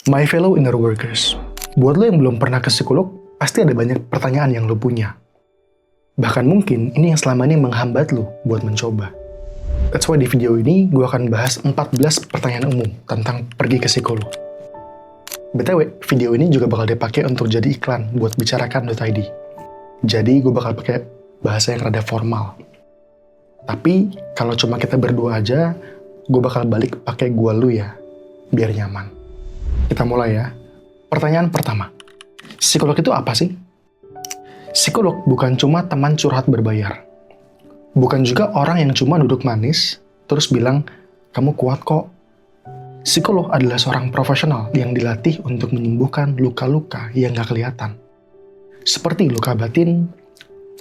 My fellow inner workers, buat lo yang belum pernah ke psikolog, pasti ada banyak pertanyaan yang lo punya. Bahkan mungkin ini yang selama ini menghambat lo buat mencoba. That's why di video ini gue akan bahas 14 pertanyaan umum tentang pergi ke psikolog. BTW, video ini juga bakal dipakai untuk jadi iklan buat bicarakan.id. Jadi gue bakal pakai bahasa yang rada formal. Tapi kalau cuma kita berdua aja, gue bakal balik pakai gue lu ya, biar nyaman. Kita mulai ya. Pertanyaan pertama. Psikolog itu apa sih? Psikolog bukan cuma teman curhat berbayar. Bukan juga orang yang cuma duduk manis, terus bilang, kamu kuat kok. Psikolog adalah seorang profesional yang dilatih untuk menyembuhkan luka-luka yang gak kelihatan. Seperti luka batin,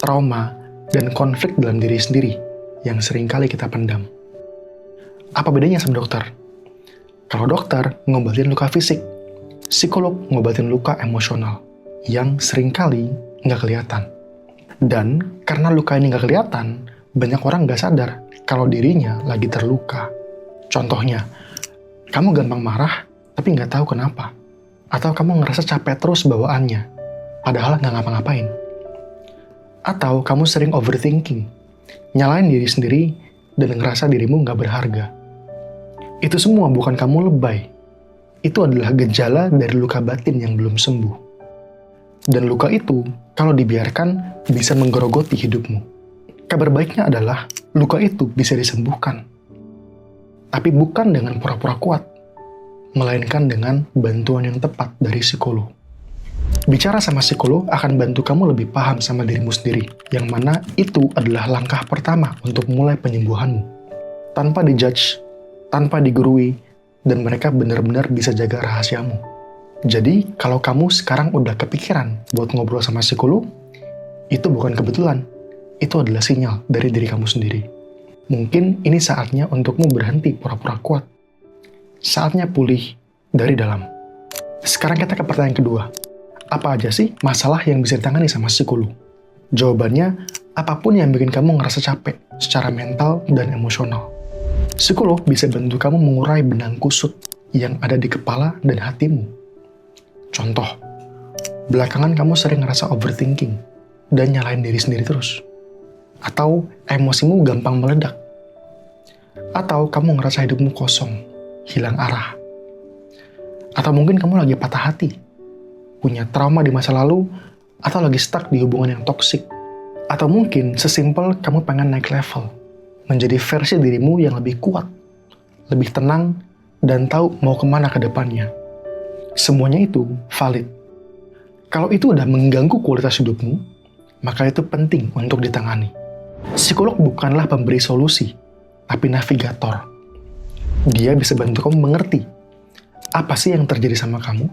trauma, dan konflik dalam diri sendiri yang seringkali kita pendam. Apa bedanya sama dokter? Kalau dokter ngobatin luka fisik, psikolog ngobatin luka emosional yang seringkali nggak kelihatan. Dan karena luka ini nggak kelihatan, banyak orang nggak sadar kalau dirinya lagi terluka. Contohnya, kamu gampang marah tapi nggak tahu kenapa. Atau kamu ngerasa capek terus bawaannya, padahal nggak ngapa-ngapain. Atau kamu sering overthinking, nyalain diri sendiri dan ngerasa dirimu nggak berharga. Itu semua bukan kamu lebay. Itu adalah gejala dari luka batin yang belum sembuh. Dan luka itu, kalau dibiarkan, bisa menggerogoti hidupmu. Kabar baiknya adalah, luka itu bisa disembuhkan. Tapi bukan dengan pura-pura kuat, melainkan dengan bantuan yang tepat dari psikolog. Bicara sama psikolog akan bantu kamu lebih paham sama dirimu sendiri, yang mana itu adalah langkah pertama untuk mulai penyembuhanmu. Tanpa dijudge, tanpa digurui, dan mereka benar-benar bisa jaga rahasiamu. Jadi, kalau kamu sekarang udah kepikiran buat ngobrol sama psikolog, itu bukan kebetulan. Itu adalah sinyal dari diri kamu sendiri. Mungkin ini saatnya untukmu berhenti pura-pura kuat. Saatnya pulih dari dalam. Sekarang kita ke pertanyaan kedua. Apa aja sih masalah yang bisa ditangani sama psikolog? Jawabannya, apapun yang bikin kamu ngerasa capek secara mental dan emosional. Psikolog bisa bantu kamu mengurai benang kusut yang ada di kepala dan hatimu. Contoh, belakangan kamu sering ngerasa overthinking dan nyalain diri sendiri terus. Atau emosimu gampang meledak. Atau kamu ngerasa hidupmu kosong, hilang arah. Atau mungkin kamu lagi patah hati, punya trauma di masa lalu, atau lagi stuck di hubungan yang toksik. Atau mungkin sesimpel kamu pengen naik level, menjadi versi dirimu yang lebih kuat, lebih tenang, dan tahu mau kemana ke depannya. Semuanya itu valid. Kalau itu udah mengganggu kualitas hidupmu, maka itu penting untuk ditangani. Psikolog bukanlah pemberi solusi, tapi navigator. Dia bisa bantu kamu mengerti, apa sih yang terjadi sama kamu?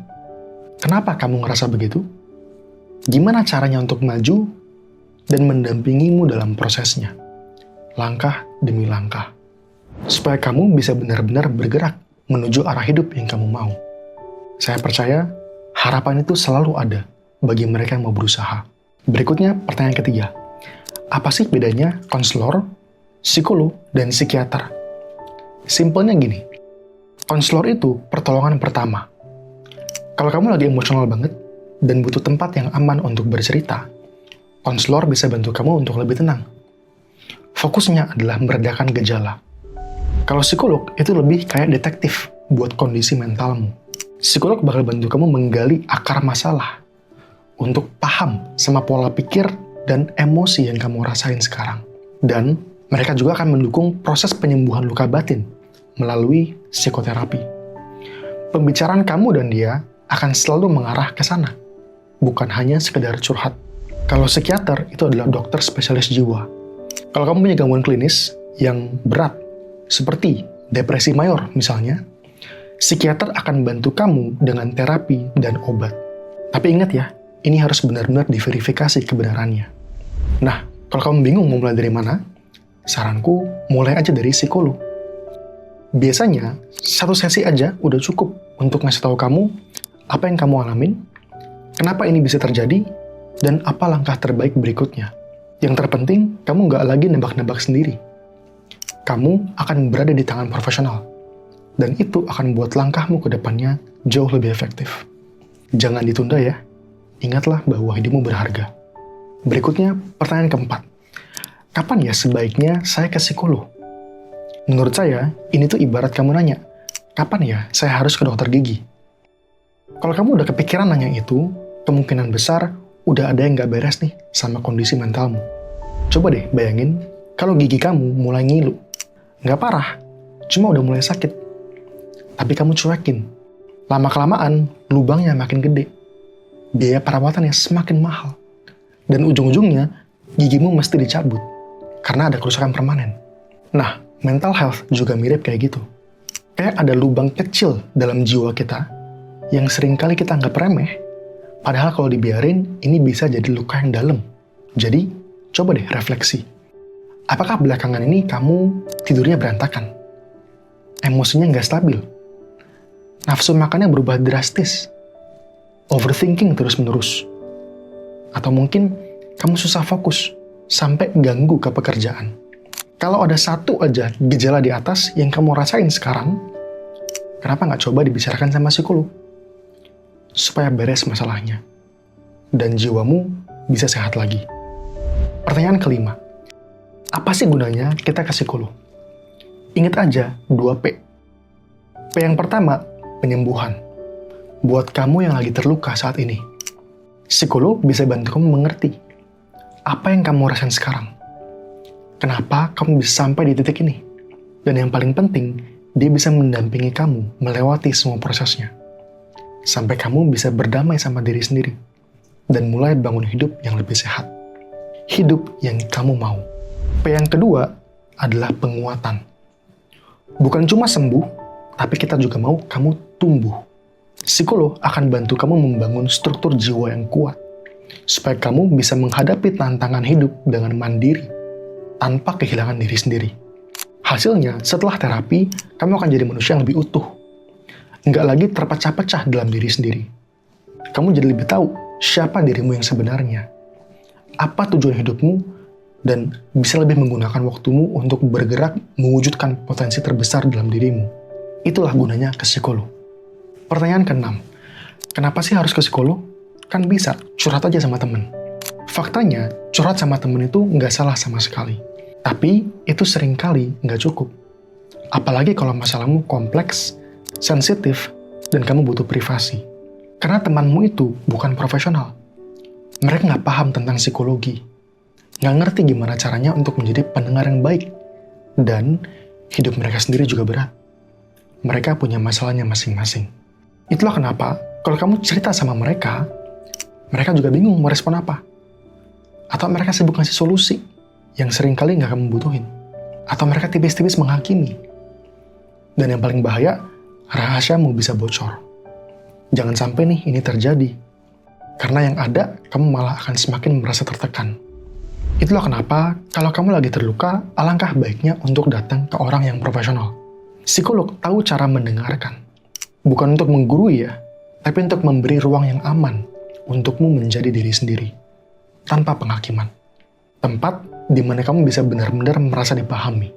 Kenapa kamu ngerasa begitu? Gimana caranya untuk maju dan mendampingimu dalam prosesnya? Langkah demi langkah, supaya kamu bisa benar-benar bergerak menuju arah hidup yang kamu mau. Saya percaya harapan itu selalu ada bagi mereka yang mau berusaha. Berikutnya pertanyaan ketiga. Apa sih bedanya konselor, psikolog, dan psikiater? Simpelnya gini, konselor itu pertolongan pertama. Kalau kamu lagi emosional banget dan butuh tempat yang aman untuk bercerita, konselor bisa bantu kamu untuk lebih tenang. Fokusnya adalah meredakan gejala. Kalau psikolog, itu lebih kayak detektif buat kondisi mentalmu. Psikolog bakal bantu kamu menggali akar masalah untuk paham sama pola pikir dan emosi yang kamu rasain sekarang. Dan mereka juga akan mendukung proses penyembuhan luka batin melalui psikoterapi. Pembicaraan kamu dan dia akan selalu mengarah ke sana, bukan hanya sekedar curhat. Kalau psikiater, itu adalah dokter spesialis jiwa. Kalau kamu punya gangguan klinis yang berat, seperti depresi mayor misalnya, psikiater akan bantu kamu dengan terapi dan obat. Tapi ingat ya, ini harus benar-benar diverifikasi kebenarannya. Nah, kalau kamu bingung mau mulai dari mana, saranku mulai aja dari psikolog. Biasanya, satu sesi aja udah cukup untuk ngasih tahu kamu apa yang kamu alamin, kenapa ini bisa terjadi, dan apa langkah terbaik berikutnya. Yang terpenting, kamu nggak lagi nebak-nebak sendiri. Kamu akan berada di tangan profesional. Dan itu akan buat langkahmu ke depannya jauh lebih efektif. Jangan ditunda ya. Ingatlah bahwa hidupmu berharga. Berikutnya, pertanyaan keempat. Kapan ya sebaiknya saya ke psikolog? Menurut saya, ini tuh ibarat kamu nanya, kapan ya saya harus ke dokter gigi? Kalau kamu udah kepikiran nanya itu, kemungkinan besar udah ada yang gak beres nih sama kondisi mentalmu. Coba deh bayangin, kalau gigi kamu mulai ngilu. Nggak parah, cuma udah mulai sakit. Tapi kamu cuekin. Lama-kelamaan, lubangnya makin gede. Biaya perawatannya semakin mahal. Dan ujung-ujungnya, gigimu mesti dicabut. Karena ada kerusakan permanen. Nah, mental health juga mirip kayak gitu. Kayak ada lubang kecil dalam jiwa kita yang seringkali kita anggap remeh, padahal kalau dibiarin, ini bisa jadi luka yang dalam. Jadi, coba deh refleksi. Apakah belakangan ini kamu tidurnya berantakan? Emosinya nggak stabil? Nafsu makannya berubah drastis? Overthinking terus-menerus? Atau mungkin kamu susah fokus sampai ganggu ke pekerjaan? Kalau ada satu aja gejala di atas yang kamu rasain sekarang, kenapa nggak coba dibicarakan sama psikolog? Supaya beres masalahnya. Dan jiwamu bisa sehat lagi. Pertanyaan kelima. Apa sih gunanya kita ke psikolog? Ingat aja 2P. P yang pertama, penyembuhan. Buat kamu yang lagi terluka saat ini. Psikolog bisa bantu kamu mengerti apa yang kamu rasain sekarang. Kenapa kamu bisa sampai di titik ini? Dan yang paling penting, dia bisa mendampingi kamu melewati semua prosesnya. Sampai kamu bisa berdamai sama diri sendiri. Dan mulai bangun hidup yang lebih sehat. Hidup yang kamu mau. P yang kedua adalah penguatan. Bukan cuma sembuh, tapi kita juga mau kamu tumbuh. Psikolog akan bantu kamu membangun struktur jiwa yang kuat. Supaya kamu bisa menghadapi tantangan hidup dengan mandiri. Tanpa kehilangan diri sendiri. Hasilnya, setelah terapi, kamu akan jadi manusia yang lebih utuh. Nggak lagi terpecah-pecah dalam diri sendiri. Kamu jadi lebih tahu siapa dirimu yang sebenarnya. Apa tujuan hidupmu, dan bisa lebih menggunakan waktumu untuk bergerak mewujudkan potensi terbesar dalam dirimu. Itulah gunanya ke psikolog. Pertanyaan ke-6. Kenapa sih harus ke psikolog? Kan bisa, curhat aja sama temen. Faktanya, curhat sama temen itu nggak salah sama sekali. Tapi, itu seringkali nggak cukup. Apalagi kalau masalahmu kompleks, sensitif, dan kamu butuh privasi. Karena temanmu itu bukan profesional. Mereka nggak paham tentang psikologi. Nggak ngerti gimana caranya untuk menjadi pendengar yang baik. Dan, hidup mereka sendiri juga berat. Mereka punya masalahnya masing-masing. Itulah kenapa, kalau kamu cerita sama mereka juga bingung mau respon apa. Atau mereka sibuk ngasih solusi yang seringkali nggak kamu butuhin. Atau mereka tipis-tipis menghakimi. Dan yang paling bahaya, rahasiamu bisa bocor. Jangan sampai nih ini terjadi. Karena yang ada, kamu malah akan semakin merasa tertekan. Itulah kenapa, kalau kamu lagi terluka, alangkah baiknya untuk datang ke orang yang profesional. Psikolog tahu cara mendengarkan. Bukan untuk menggurui ya, tapi untuk memberi ruang yang aman untukmu menjadi diri sendiri. Tanpa penghakiman. Tempat di mana kamu bisa benar-benar merasa dipahami.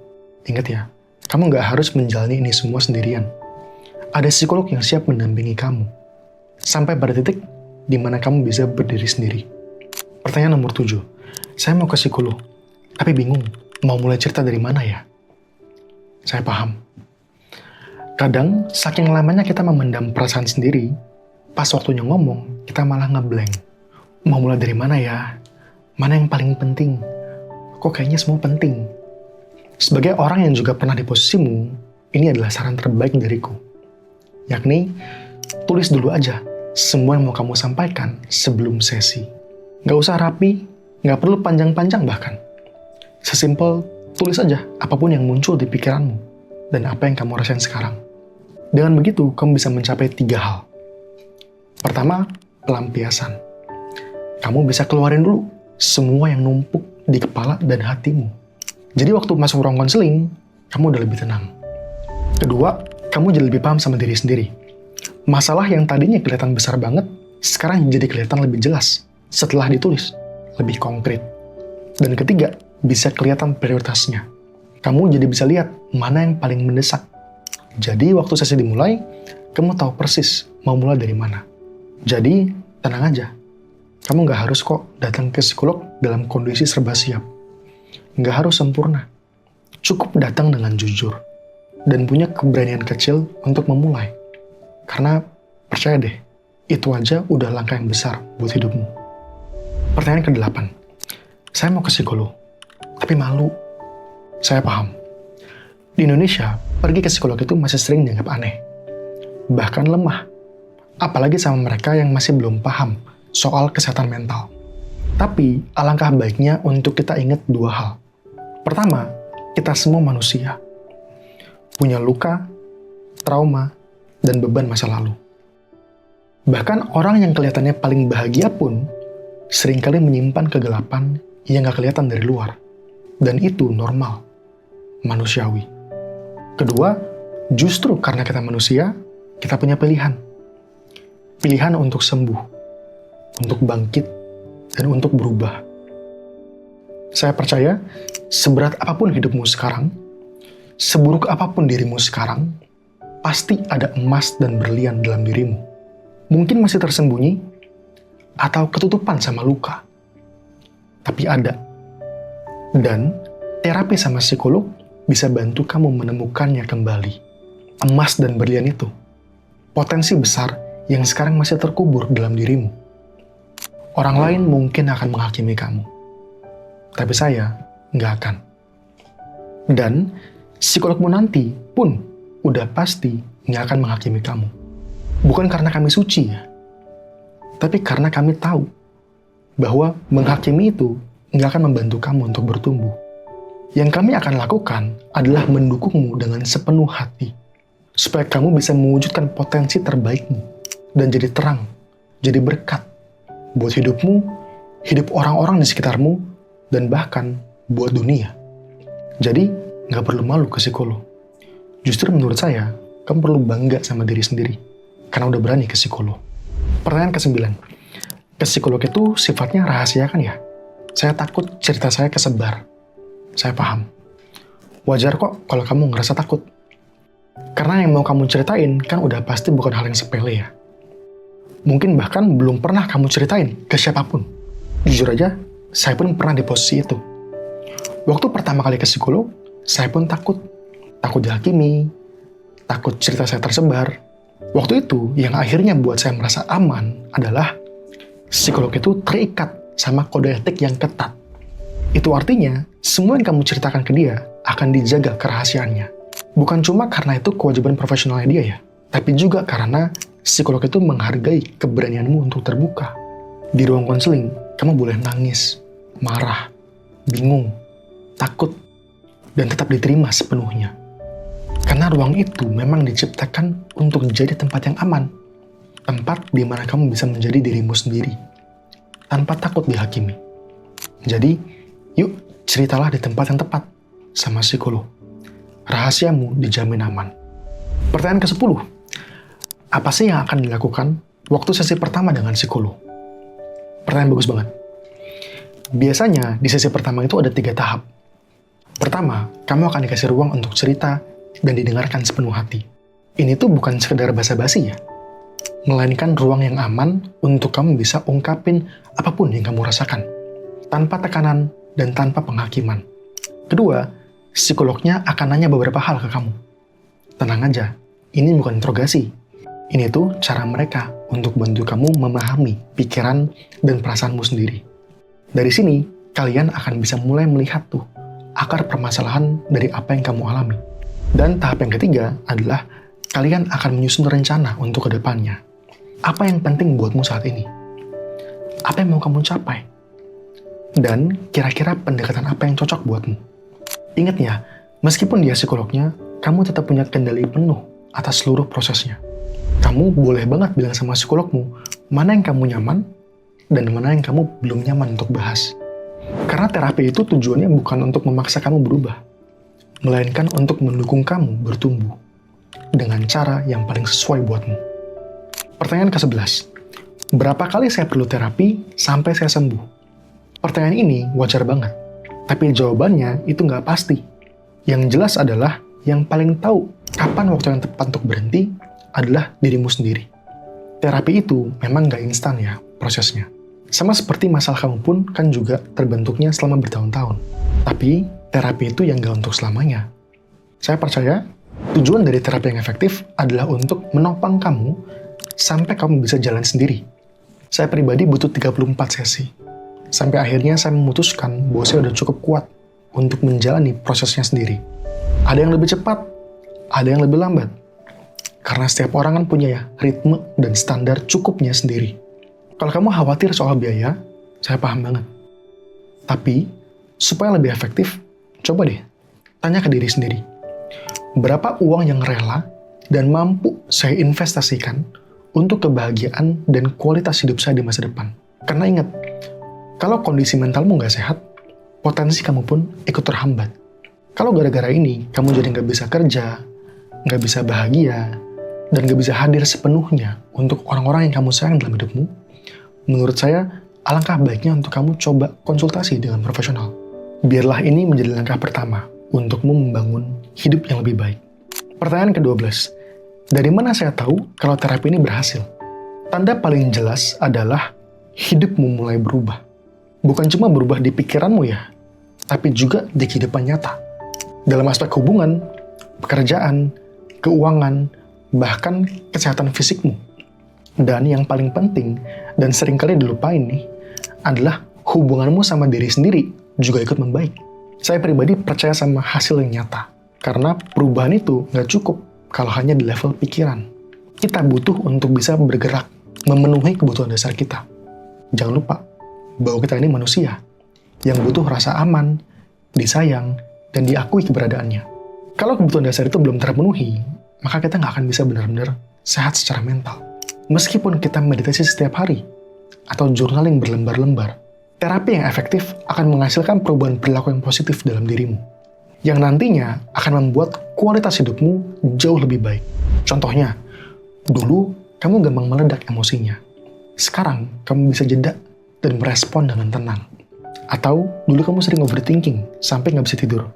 Ingat ya, kamu nggak harus menjalani ini semua sendirian. Ada psikolog yang siap mendampingi kamu. Sampai pada titik di mana kamu bisa berdiri sendiri. Pertanyaan nomor 7. Saya mau ke psikolog, tapi bingung mau mulai cerita dari mana ya? Saya paham. Kadang, saking lamanya kita memendam perasaan sendiri, pas waktunya ngomong, kita malah ngeblank. Mau mulai dari mana ya? Mana yang paling penting? Kok kayaknya semua penting? Sebagai orang yang juga pernah di posisimu, ini adalah saran terbaik dariku. Yakni, tulis dulu aja semua yang mau kamu sampaikan sebelum sesi. Nggak usah rapi, nggak perlu panjang-panjang bahkan. Sesimpel, tulis aja apapun yang muncul di pikiranmu dan apa yang kamu rasain sekarang. Dengan begitu, kamu bisa mencapai 3 hal. Pertama, pelampiasan. Kamu bisa keluarin dulu semua yang numpuk di kepala dan hatimu. Jadi waktu masuk ruang konseling, kamu udah lebih tenang. Kedua, kamu jadi lebih paham sama diri sendiri. Masalah yang tadinya kelihatan besar banget, sekarang jadi kelihatan lebih jelas setelah ditulis, lebih konkret. Dan ketiga, bisa kelihatan prioritasnya. Kamu jadi bisa lihat mana yang paling mendesak. Jadi waktu sesi dimulai, kamu tahu persis mau mulai dari mana. Jadi, tenang aja. Kamu nggak harus kok datang ke psikolog dalam kondisi serba siap. Nggak harus sempurna. Cukup datang dengan jujur. Dan punya keberanian kecil untuk memulai. Karena, percaya deh, itu aja udah langkah yang besar buat hidupmu. Pertanyaan ke-8. Saya mau ke psikolog, tapi malu. Saya paham. Di Indonesia, pergi ke psikolog itu masih sering dianggap aneh. Bahkan lemah. Apalagi sama mereka yang masih belum paham soal kesehatan mental. Tapi, alangkah baiknya untuk kita ingat 2 hal. Pertama, kita semua manusia. Punya luka, trauma, dan beban masa lalu. Bahkan orang yang kelihatannya paling bahagia pun seringkali menyimpan kegelapan yang gak kelihatan dari luar. Dan itu normal, manusiawi. Kedua, justru karena kita manusia, kita punya pilihan. Pilihan untuk sembuh, untuk bangkit, dan untuk berubah. Saya percaya, seberat apapun hidupmu sekarang, seburuk apapun dirimu sekarang, pasti ada emas dan berlian dalam dirimu. Mungkin masih tersembunyi, atau ketutupan sama luka. Tapi ada. Dan terapi sama psikolog bisa bantu kamu menemukannya kembali. Emas dan berlian itu. Potensi besar yang sekarang masih terkubur dalam dirimu. Orang lain mungkin akan menghakimi kamu. Tapi saya nggak akan. Dan psikologmu nanti pun udah pasti nggak akan menghakimi kamu. Bukan karena kami suci ya. Tapi karena kami tahu bahwa menghakimi itu nggak akan membantu kamu untuk bertumbuh. Yang kami akan lakukan adalah mendukungmu dengan sepenuh hati. Supaya kamu bisa mewujudkan potensi terbaikmu. Dan jadi terang, jadi berkat. Buat hidupmu, hidup orang-orang di sekitarmu, dan bahkan buat dunia. Jadi, nggak perlu malu ke psikolog. Justru menurut saya, kamu perlu bangga sama diri sendiri. Karena udah berani ke psikolog. Pertanyaan ke-9. Ke psikolog itu sifatnya rahasia kan ya? Saya takut cerita saya kesebar. Saya paham. Wajar kok kalau kamu ngerasa takut. Karena yang mau kamu ceritain kan udah pasti bukan hal yang sepele ya. Mungkin bahkan belum pernah kamu ceritain ke siapapun. Jujur aja, saya pun pernah di posisi itu. Waktu pertama kali ke psikolog, saya pun takut. Takut dihakimi, takut cerita saya tersebar. Waktu itu, yang akhirnya buat saya merasa aman adalah psikolog itu terikat sama kode etik yang ketat. Itu artinya, semua yang kamu ceritakan ke dia akan dijaga kerahasiaannya. Bukan cuma karena itu kewajiban profesionalnya dia ya, tapi juga karena psikolog itu menghargai keberanianmu untuk terbuka. Di ruang konseling, kamu boleh nangis, marah, bingung, takut, dan tetap diterima sepenuhnya. Karena ruang itu memang diciptakan untuk jadi tempat yang aman. Tempat di mana kamu bisa menjadi dirimu sendiri, tanpa takut dihakimi. Jadi, yuk ceritalah di tempat yang tepat, sama psikolog. Rahasiamu dijamin aman. Pertanyaan ke-10. Apa sih yang akan dilakukan waktu sesi pertama dengan psikolog? Pertanyaan bagus banget. Biasanya di sesi pertama itu ada 3 tahap. Pertama, kamu akan dikasih ruang untuk cerita dan didengarkan sepenuh hati. Ini tuh bukan sekedar basa-basi ya, melainkan ruang yang aman untuk kamu bisa ungkapin apapun yang kamu rasakan, tanpa tekanan dan tanpa penghakiman. Kedua, psikolognya akan nanya beberapa hal ke kamu. Tenang aja, ini bukan interogasi. Ini tuh cara mereka untuk bantu kamu memahami pikiran dan perasaanmu sendiri. Dari sini, kalian akan bisa mulai melihat tuh akar permasalahan dari apa yang kamu alami. Dan tahap yang ketiga adalah kalian akan menyusun rencana untuk kedepannya. Apa yang penting buatmu saat ini? Apa yang mau kamu capai? Dan kira-kira pendekatan apa yang cocok buatmu? Ingat ya, meskipun dia psikolognya, kamu tetap punya kendali penuh atas seluruh prosesnya. Kamu boleh banget bilang sama psikologmu, mana yang kamu nyaman, dan mana yang kamu belum nyaman untuk bahas. Karena terapi itu tujuannya bukan untuk memaksa kamu berubah, melainkan untuk mendukung kamu bertumbuh, dengan cara yang paling sesuai buatmu. Pertanyaan ke-11. Berapa kali saya perlu terapi sampai saya sembuh? Pertanyaan ini wajar banget, tapi jawabannya itu nggak pasti. Yang jelas adalah yang paling tahu kapan waktu yang tepat untuk berhenti adalah dirimu sendiri. Terapi itu memang gak instan ya prosesnya. Sama seperti masalah kamu pun kan juga terbentuknya selama bertahun-tahun. Tapi terapi itu yang gak untuk selamanya. Saya percaya tujuan dari terapi yang efektif adalah untuk menopang kamu sampai kamu bisa jalan sendiri. Saya pribadi butuh 34 sesi. Sampai akhirnya saya memutuskan bahwa saya udah cukup kuat untuk menjalani prosesnya sendiri. Ada yang lebih cepat, ada yang lebih lambat. Karena setiap orang kan punya ya ritme dan standar cukupnya sendiri. Kalau kamu khawatir soal biaya, saya paham banget. Tapi, supaya lebih efektif, coba deh tanya ke diri sendiri. Berapa uang yang rela dan mampu saya investasikan untuk kebahagiaan dan kualitas hidup saya di masa depan? Karena ingat, kalau kondisi mentalmu nggak sehat, potensi kamu pun ikut terhambat. Kalau gara-gara ini, kamu jadi nggak bisa kerja, nggak bisa bahagia, dan gak bisa hadir sepenuhnya untuk orang-orang yang kamu sayang dalam hidupmu, menurut saya, alangkah baiknya untuk kamu coba konsultasi dengan profesional. Biarlah ini menjadi langkah pertama untukmu membangun hidup yang lebih baik. Pertanyaan ke-12, dari mana saya tahu kalau terapi ini berhasil? Tanda paling jelas adalah hidupmu mulai berubah. Bukan cuma berubah di pikiranmu ya, tapi juga di kehidupan nyata. Dalam aspek hubungan, pekerjaan, keuangan, bahkan kesehatan fisikmu. Dan yang paling penting, dan seringkali dilupain nih, adalah hubunganmu sama diri sendiri juga ikut membaik. Saya pribadi percaya sama hasil yang nyata, karena perubahan itu nggak cukup kalau hanya di level pikiran. Kita butuh untuk bisa bergerak, memenuhi kebutuhan dasar kita. Jangan lupa, bahwa kita ini manusia, yang butuh rasa aman, disayang, dan diakui keberadaannya. Kalau kebutuhan dasar itu belum terpenuhi, maka kita nggak akan bisa benar-benar sehat secara mental. Meskipun kita meditasi setiap hari, atau journaling berlembar-lembar, terapi yang efektif akan menghasilkan perubahan perilaku yang positif dalam dirimu, yang nantinya akan membuat kualitas hidupmu jauh lebih baik. Contohnya, dulu kamu gampang meledak emosinya. Sekarang kamu bisa jeda dan merespon dengan tenang. Atau dulu kamu sering overthinking sampai nggak bisa tidur.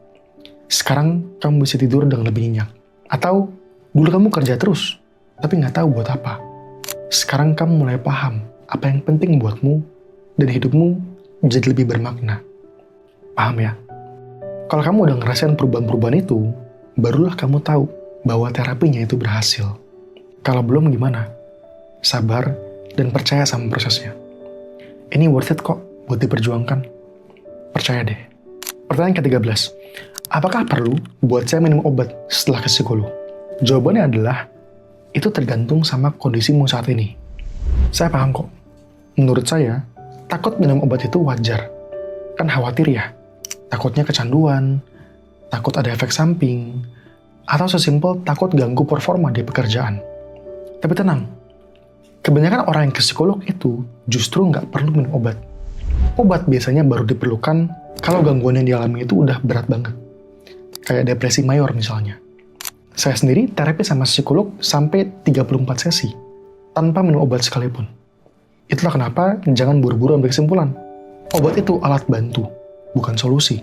Sekarang kamu bisa tidur dengan lebih nyenyak. Atau dulu kamu kerja terus, tapi nggak tahu buat apa. Sekarang kamu mulai paham apa yang penting buatmu, dan hidupmu jadi lebih bermakna. Paham ya? Kalau kamu udah ngerasain perubahan-perubahan itu, barulah kamu tahu bahwa terapinya itu berhasil. Kalau belum gimana? Sabar dan percaya sama prosesnya. Ini worth it kok buat diperjuangkan. Percaya deh. Pertanyaan ke-13. Apakah perlu buat saya minum obat setelah ke psikolog? Jawabannya adalah, itu tergantung sama kondisimu saat ini. Saya paham kok. Menurut saya, takut minum obat itu wajar. Kan khawatir ya, takutnya kecanduan, takut ada efek samping, atau sesimpel takut ganggu performa di pekerjaan. Tapi tenang, kebanyakan orang yang ke psikolog itu justru nggak perlu minum obat. Obat biasanya baru diperlukan kalau gangguan yang dialami itu udah berat banget. Kayak depresi mayor misalnya. Saya sendiri terapi sama psikolog sampai 34 sesi, tanpa minum obat sekalipun. Itulah kenapa jangan buru-buru ambil kesimpulan. Obat itu alat bantu, bukan solusi.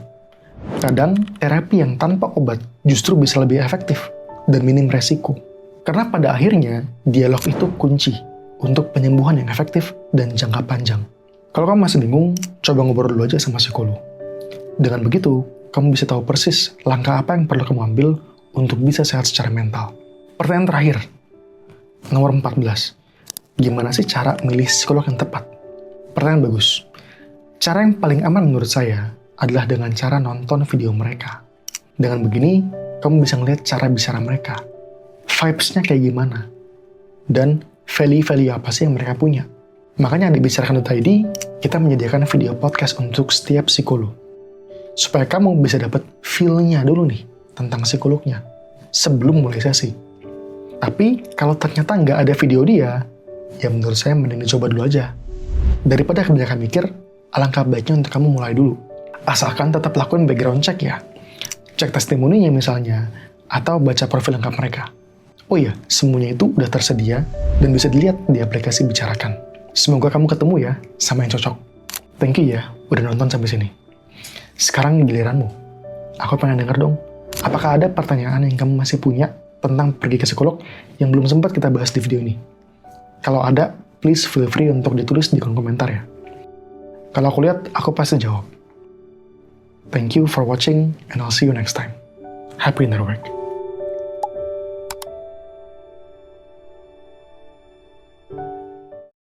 Kadang terapi yang tanpa obat justru bisa lebih efektif dan minim resiko. Karena pada akhirnya, dialog itu kunci untuk penyembuhan yang efektif dan jangka panjang. Kalau kamu masih bingung, coba ngobrol dulu aja sama psikolog. Dengan begitu, kamu bisa tahu persis langkah apa yang perlu kamu ambil untuk bisa sehat secara mental. Pertanyaan terakhir, nomor 14. Gimana sih cara milih psikolog yang tepat? Pertanyaan bagus. Cara yang paling aman menurut saya adalah dengan cara nonton video mereka. Dengan begini, kamu bisa ngeliat cara bicara mereka. Vibes-nya kayak gimana? Dan value-value apa sih yang mereka punya? Makanya di Bicarakan.id, kita menyediakan video podcast untuk setiap psikolog. Supaya kamu bisa dapat feel-nya dulu nih tentang psikolognya sebelum mulai sesi. Tapi kalau ternyata nggak ada video dia, ya menurut saya mending dicoba dulu aja. Daripada kebanyakan mikir, alangkah baiknya untuk kamu mulai dulu. Asalkan tetap lakuin background check ya. Cek testimoninya misalnya, atau baca profil lengkap mereka. Oh iya, semuanya itu udah tersedia dan bisa dilihat di aplikasi Bicarakan. Semoga kamu ketemu ya sama yang cocok. Thank you ya udah nonton sampai sini. Sekarang giliranmu. Aku pengen denger dong, apakah ada pertanyaan yang kamu masih punya tentang pergi ke psikolog yang belum sempat kita bahas di video ini? Kalau ada, please feel free untuk ditulis di kolom komentar ya. Kalau aku lihat, aku pasti jawab. Thank you for watching, and I'll see you next time. Happy network.